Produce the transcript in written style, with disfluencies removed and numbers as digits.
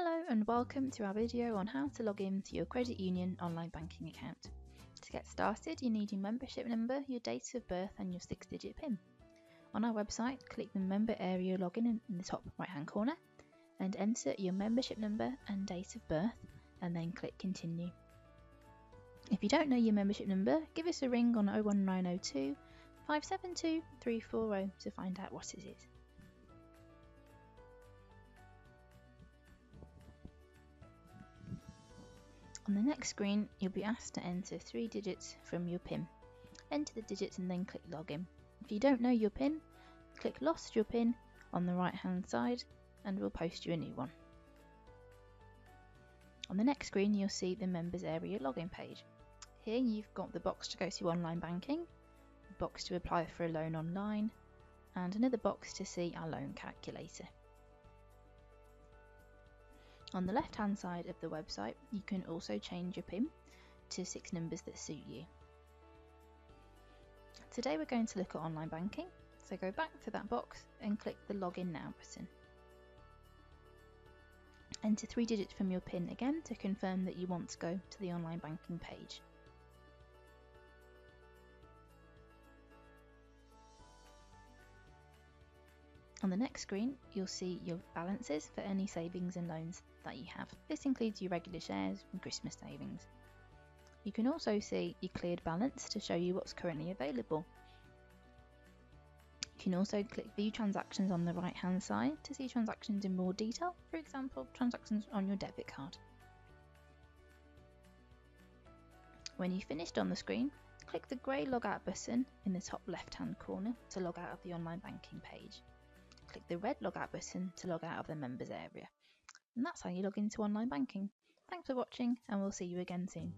Hello and welcome to our video on how to log in to your credit union online banking account. To get started, you need your membership number, your date of birth and your 6-digit PIN. On our website, click the member area login in the top right hand corner and enter your membership number and date of birth and then click continue. If you don't know your membership number, give us a ring on 01902 572 340 to find out what it is. On the next screen, you'll be asked to enter 3 digits from your PIN. Enter the digits and then click login. If you don't know your PIN, click lost your PIN on the right hand side and we'll post you a new one. On the next screen, you'll see the members area login page. Here you've got the box to go to online banking, the box to apply for a loan online, and another box to see our loan calculator. On the left hand side of the website, you can also change your PIN to 6 numbers that suit you. Today we're going to look at online banking, so go back to that box and click the login now button. Enter 3 digits from your PIN again to confirm that you want to go to the online banking page. On the next screen, you'll see your balances for any savings and loans that you have. This includes your regular shares and Christmas savings. You can also see your cleared balance to show you what's currently available. You can also click view transactions on the right hand side to see transactions in more detail, for example transactions on your debit card. When you've finished on the screen, click the grey log out button in the top left hand corner to log out of the online banking page. Click the red log out button to log out of the members area. And that's how you log into online banking. Thanks for watching and we'll see you again soon.